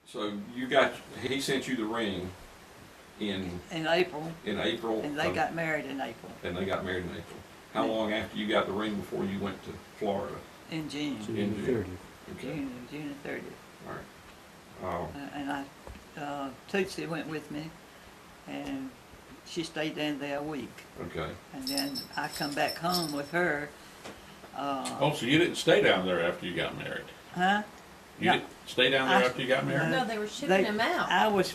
So he sent you the ring in April. In April. And they got married in April. And they got married in April. How long after you got the ring before you went to Florida? In June. In June. Okay. June the 30th. All right. And Tootsie went with me, and she stayed down there a week. Okay. And then I come back home with her. Oh, so you didn't stay down there after you got married? Huh? You didn't stay down there after you got married? No, they were shipping him out.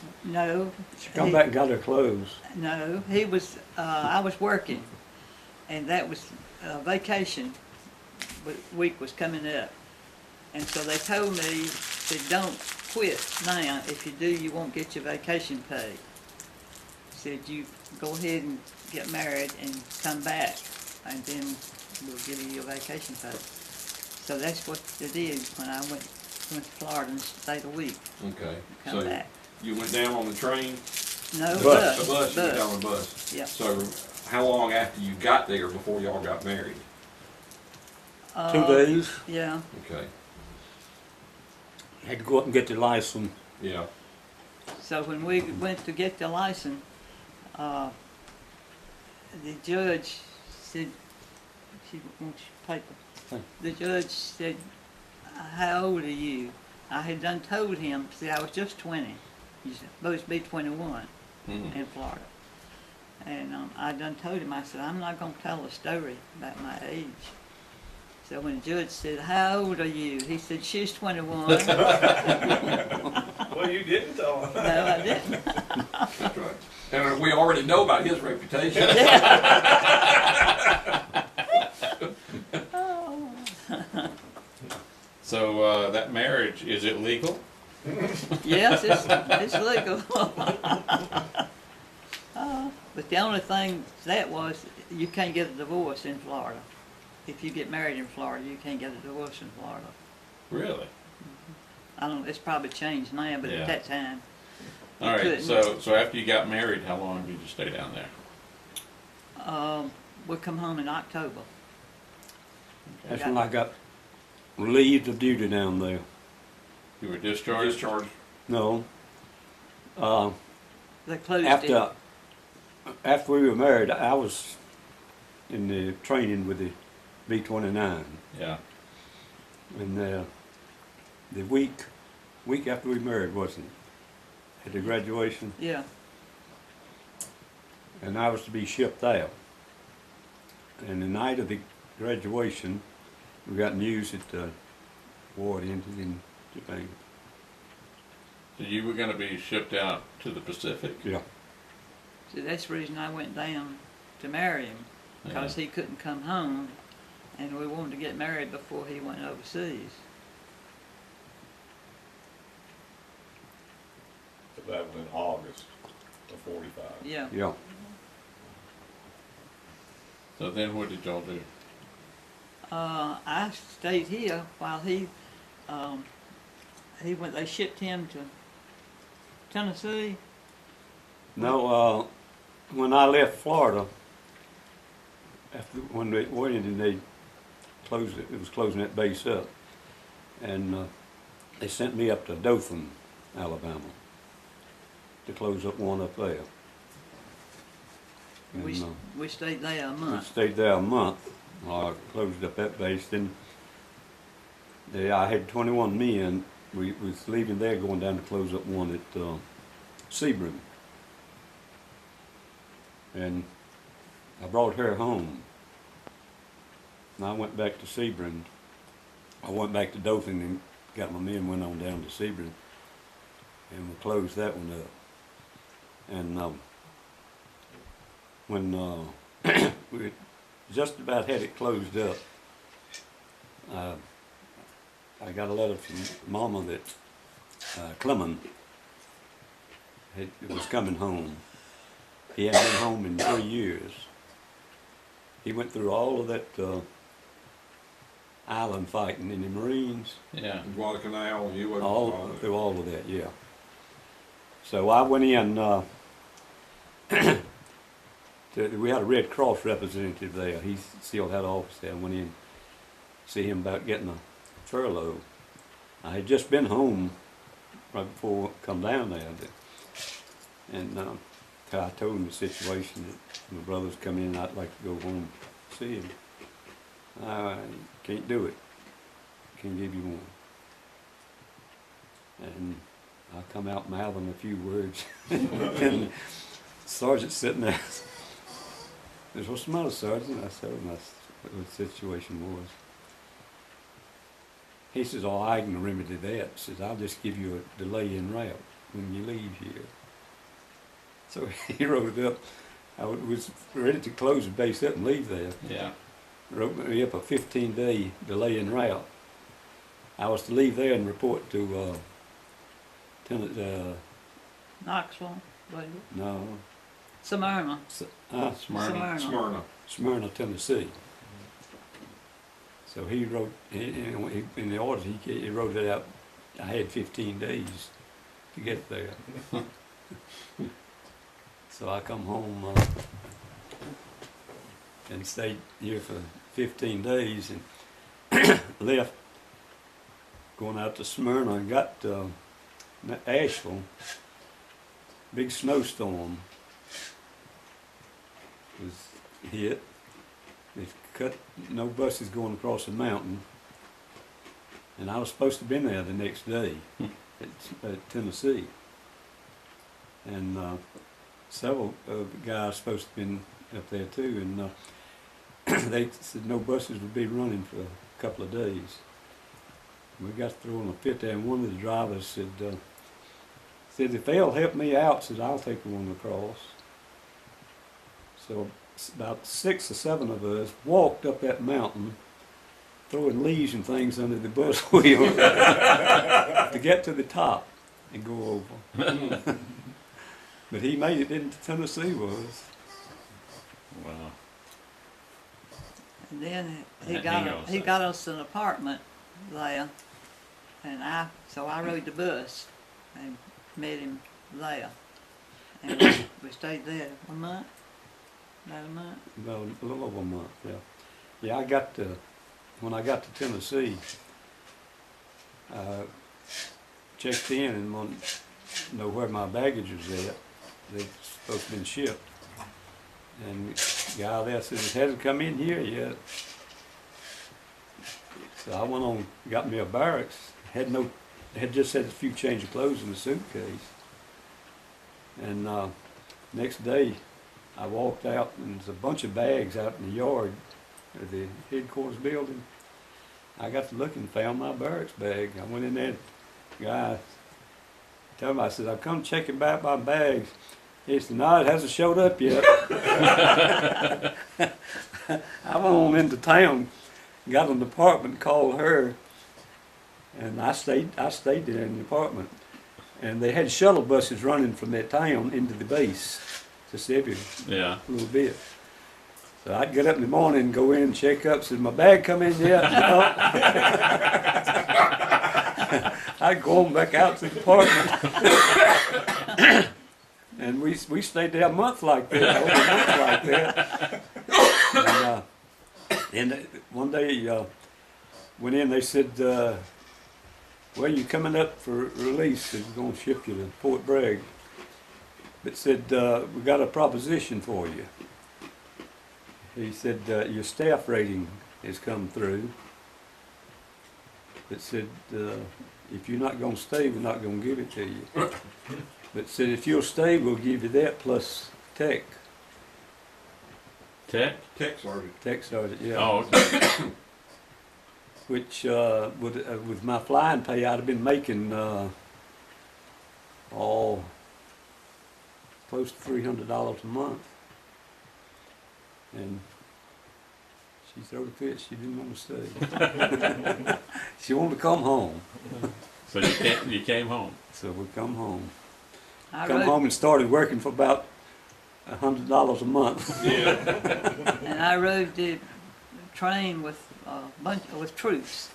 She come back and got her clothes. No, I was working, and that was vacation week was coming up. And so they told me, said, don't quit now. If you do, you won't get your vacation pay. Said, you go ahead and get married and come back, and then we'll give you your vacation pay. So that's what they did when I went to Florida and stayed a week. Okay. Come So back. you went down on the train? No, Bus. The bus. You went down on the bus? Yeah. So how long after you got there before y'all got married? 2 days. Yeah. Okay. Had to go up and get the license. Yeah. So when we went to get the license, the judge said, she wants your paper. The judge said, how old are you? I had done told him, see, I was just 20. You're supposed to be 21 in Florida. And I done told him, I said, I'm not going to tell a story about my age. So when the judge said, how old are you? He said, she's 21. Well, you didn't tell him. No, I didn't. That's right. And we already know about his reputation. So that marriage, is it legal? Yes, it's legal. But the only thing that was, you can't get a divorce in Florida. If you get married in Florida, you can't get a divorce in Florida. Really? I don't know, it's probably changed now, but Yeah. at that time, you All right, couldn't. so after you got married, how long did you stay down there? We come home in October. That's when I got relieved of duty down there. You were discharged? Discharged. No. They closed it. After we were married, I was in the training with the B-29. Yeah. And the week after we married, wasn't it? At the graduation. Yeah. And I was to be shipped out. And the night of the graduation, we got news that the war had ended in Japan. So you were going to be shipped out to the Pacific? Yeah. So that's the reason I went down to marry him, because he couldn't come home, and we wanted to get married before he went overseas. But that was in August of 45. Yeah. Yeah. So then what did y'all do? I stayed here while he went. They shipped him to Tennessee. No, when I left Florida, when they went in, they closed it. It was closing that base up, and they sent me up to Dothan, Alabama, to close up one up there. And, We stayed there a we month. stayed there a month. I closed up that base. Then I had 21 men. We was leaving there, going down to close up one at Sebring. And I brought her home. And I went back to Sebring. I went back to Dothan and got my men, went on down to Sebring. And we closed that one up. And when we just about had it closed up, I got a letter from Mama that Clement was coming home. He hadn't been home in 3 years. He went through all of that island fighting in the Marines. Yeah. Guadalcanal, you wasn't All involved. through all of that, yeah. So I went in. We had a Red Cross representative there. He still had an office there. I went in to see him about getting a furlough. I had just been home right before I come down there. And I told him the situation that my brother's coming in, I'd like to go home and see him. I can't do it. Can't give you one. And I come out mouthing a few words. And the sergeant's sitting there. There's what's the matter, Sergeant? I told him what the situation was. He says, oh, I can remedy that. He says, I'll just give you a delay in route when you leave here. So he wrote it up. I was ready to close the base up and leave there. Yeah. Wrote me up a 15-day delay in route. I was to leave there and report to Knoxville, was it? no, Smyrna. Smyrna. Smyrna, Tennessee. So he wrote, in the orders he wrote it out, I had 15 days to get there. So I come home and stayed here for 15 days and left, going out to Smyrna and got Asheville. Big snowstorm was hit. They cut no buses going across the mountain, and I was supposed to be there the next day at Tennessee, and several guys supposed to be up there too, and they said no buses would be running for a couple of days. We got through on a pit there, and one of the drivers said if they'll help me out, said I'll take the one across. So about 6 or 7 of us walked up that mountain, throwing leaves and things under the bus wheel to get to the top and go over. But he made it into Tennessee was. Wow. And then And he got us an apartment there, and I rode the bus and met him there, and we stayed there a month, about a month. About a little over a month, yeah. Yeah, when I got to Tennessee, checked in and wanted to know where my baggage was at. They're supposed to have been shipped. And the guy there said, it hasn't come in here yet. So I went on, got me a barracks, had just had a few change of clothes in the suitcase. And next day, I walked out and there's a bunch of bags out in the yard of the headquarters building. I got to look and found my barracks bag. I went in there, the guy told me, I said, I've come checking back my bags. He said, no, it hasn't showed up yet. I went on into town, got an apartment, called her, and I stayed there in the apartment. And they had shuttle buses running from that town into the base to Sibby Yeah. a little bit. So I'd get up in the morning and go in and check up, said, my bag come in yet? No. I'd go on back out to the apartment. And we stayed there a month like that, over a month like that. And one day, went in, they said, well, you're coming up for release, we're going to ship you to Fort Bragg. But said, we got a proposition for you. He said, your staff rating has come through. It said, if you're not going to stay, we're not going to give it to you. But said, if you'll stay, we'll give you that plus tech. Tech? Tech sergeant. Tech sergeant, yeah. Oh, okay. Which, with my flying pay, I'd have been making, close to $300 a month. And she threw a fit, she didn't want to stay. She wanted to come home. So you came home. So we come home. I Come rode, home and started working for about $100 a month. and I rode the train with with troops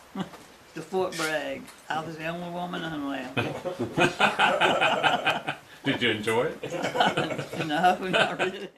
to Fort Bragg. I was the only woman unleft. Did you enjoy it? No, not really.